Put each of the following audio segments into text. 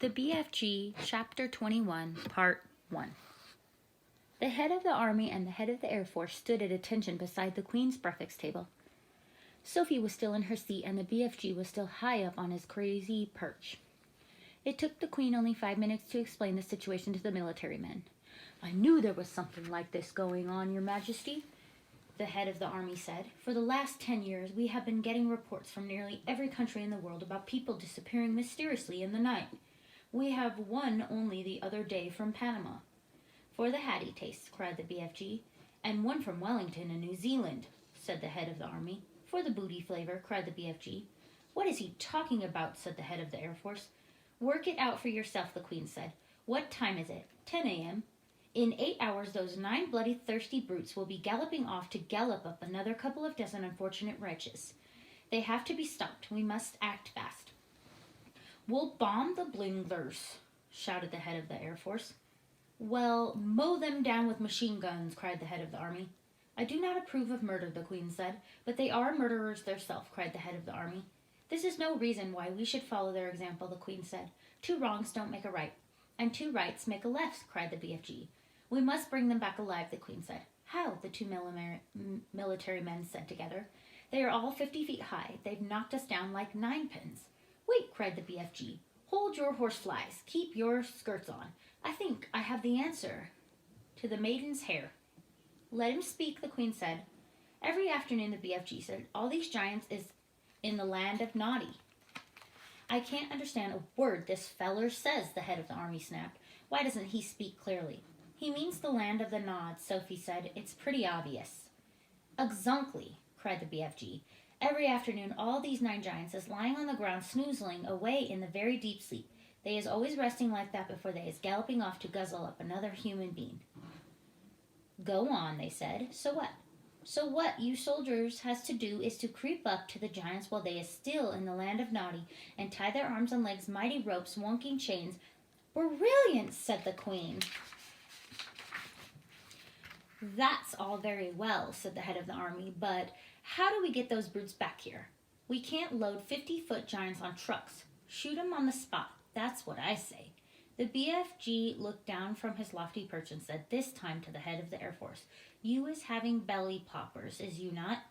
The BFG, Chapter 21, Part 1. The head of the army and the head of the Air Force stood at attention beside the Queen's breakfast table. Sophie was still in her seat, and the BFG was still high up on his crazy perch. It took the Queen only 5 minutes to explain the situation to the military men. "I knew there was something like this going on, Your Majesty," the head of the army said. "For the last 10 years, we have been getting reports from nearly every country in the world about people disappearing mysteriously in the night. We have one only the other day from Panama." "For the hattie taste," cried the BFG. "And one from Wellington in New Zealand," said the head of the army. "For the booty flavor," cried the BFG. "What is he talking about?" said the head of the Air Force. "Work it out for yourself," the Queen said. "What time is it?" 10 a.m. "In 8 hours those 9 bloody thirsty brutes will be galloping off to gallop up another couple of dozen unfortunate wretches. They have to be stopped. We must act fast." "We'll bomb the blinglers," shouted the head of the Air Force. "Well, mow them down with machine guns," cried the head of the army. "I do not approve of murder," the Queen said. "But they are murderers themselves," cried the head of the army. "This is no reason why we should follow their example," the Queen said. "Two wrongs don't make a right, and two rights make a left," cried the BFG. "We must bring them back alive," the Queen said. "How?" the two military men said together. "They are all 50 feet high. They've knocked us down like ninepins." "Wait," cried the BFG. "Hold your horseflies. Keep your skirts on. I think I have the answer to the maiden's hair." "Let him speak," the Queen said. "Every afternoon," the BFG said, "all these giants is in the land of naughty." "I can't understand a word this feller says," the head of the army snapped. "Why doesn't he speak clearly?" "He means the land of the nods," Sophie said. "It's pretty obvious." "Exactly," cried the BFG. "Every afternoon all these 9 giants is lying on the ground snoozling away in the very deep sleep. They is always resting like that before they is galloping off to guzzle up another human being." "Go on," they said. "So what?" "So what you soldiers has to do is to creep up to the giants while they is still in the land of naughty and tie their arms and legs mighty ropes, wonking chains." "Brilliant," said the Queen. "That's all very well," said the head of the army, "but how do we get those brutes back here? We can't load 50-foot giants on trucks. Shoot 'em on the spot. That's what I say." The BFG looked down from his lofty perch and said, this time to the head of the Air Force, "You is having belly poppers, is you not?"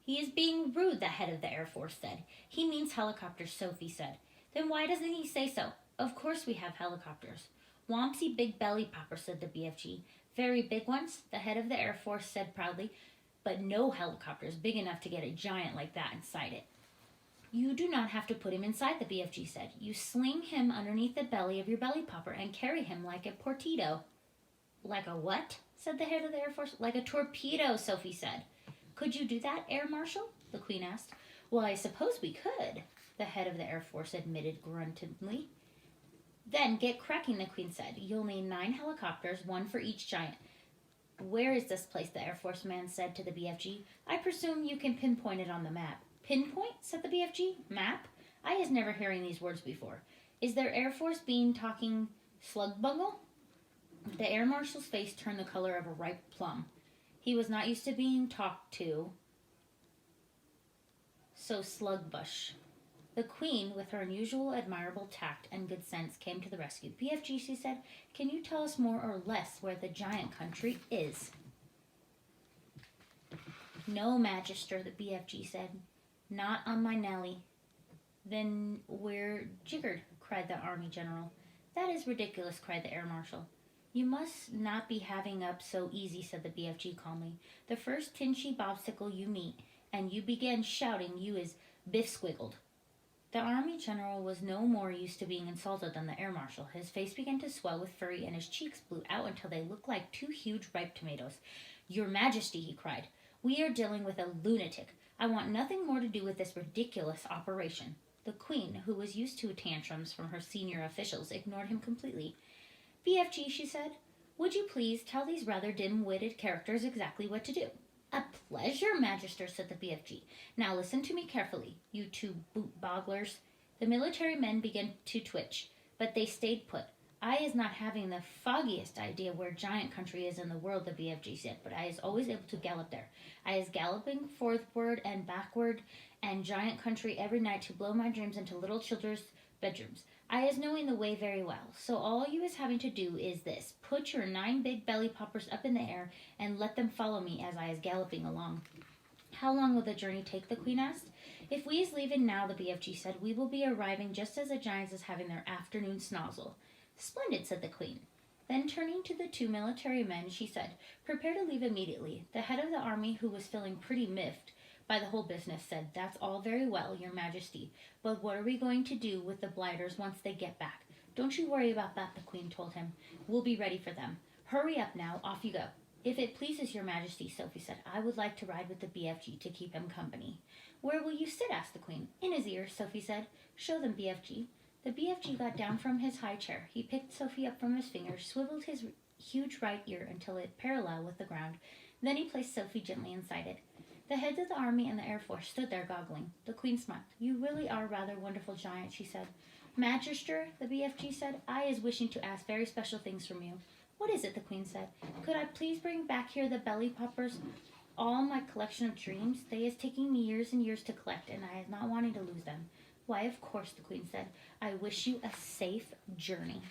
"He is being rude," the head of the Air Force said. "He means helicopters," Sophie said. "Then why doesn't he say so?" "Of course we have helicopters." "Wompsy big belly poppers," said the BFG. "Very big ones," the head of the Air Force said proudly. "But no helicopters big enough to get a giant like that inside it." "You do not have to put him inside," the BFG said. "You sling him underneath the belly of your belly popper and carry him like a torpedo." "Like a what?" said the head of the Air Force. "Like a torpedo," Sophie said. "Could you do that, Air Marshal?" the Queen asked. "Well, I suppose we could," the head of the Air Force admitted gruntedly. "Then get cracking," the Queen said. "You'll need 9 helicopters, 1 for each giant." "Where is this place?" the Air Force man said to the BFG. "I presume you can pinpoint it on the map." "Pinpoint?" said the BFG. "Map? I is never hearing these words before. Is there Air Force bean talking slug bungle?" The Air Marshal's face turned the color of a ripe plum. He was not used to being talked to so slugbush. The Queen, with her unusual admirable tact and good sense, came to the rescue. "BFG," she said, "can you tell us more or less where the giant country is?" "No, Magister," the BFG said. "Not on my Nelly." "Then we're jiggered," cried the Army General. "That is ridiculous," cried the Air Marshal. "You must not be having up so easy," said the BFG calmly. "The first tinchy bobsicle you meet, and you begin shouting, you is biff-squiggled." The Army General was no more used to being insulted than the Air Marshal. His face began to swell with fury, and his cheeks blew out until they looked like 2 huge ripe tomatoes. "Your Majesty," he cried, "we are dealing with a lunatic. I want nothing more to do with this ridiculous operation." The Queen, who was used to tantrums from her senior officials, ignored him completely. "BFG," she said, "would you please tell these rather dim-witted characters exactly what to do?" "A pleasure, Magister," said the BFG. "Now listen to me carefully, you 2 boot-bogglers." The military men began to twitch, but they stayed put. "I is not having the foggiest idea where giant country is in the world," the BFG said, "but I is always able to gallop there. I is galloping forward and backward and giant country every night to blow my dreams into little children's bedrooms. I is knowing the way very well, so all you is having to do is this. Put your 9 big belly poppers up in the air and let them follow me as I is galloping along. How long will the journey take, the queen asked. If we is leaving now, the BFG said, we will be arriving just as the giants is having their afternoon snozzle. Splendid, said the queen. Then turning to the 2 military men, she said, prepare to leave immediately. The head of the army, who was feeling pretty miffed by the whole business, said, that's all very well, your majesty, but what are we going to do with the blighters once they get back? Don't you worry about that, the queen told him. We'll be ready for them. Hurry up now, off you go. If it pleases your majesty, Sophie said, I would like to ride with the BFG to keep him company. Where will you sit, asked the queen. In his ear, Sophie said. Show them, BFG. The BFG got down from his high chair. He picked Sophie up from his fingers, swiveled his huge right ear until it parallel with the ground. Then he placed Sophie gently inside it. The heads of the army and the air force stood there goggling. The queen smiled. You really are rather wonderful giant, she said. Magister, the BFG said, I is wishing to ask very special things from you. What is it, the queen said. Could I please bring back here the belly poppers, all my collection of dreams? They is taking me years and years to collect, and I is not wanting to lose them. Why, of course, the queen said. I wish you a safe journey.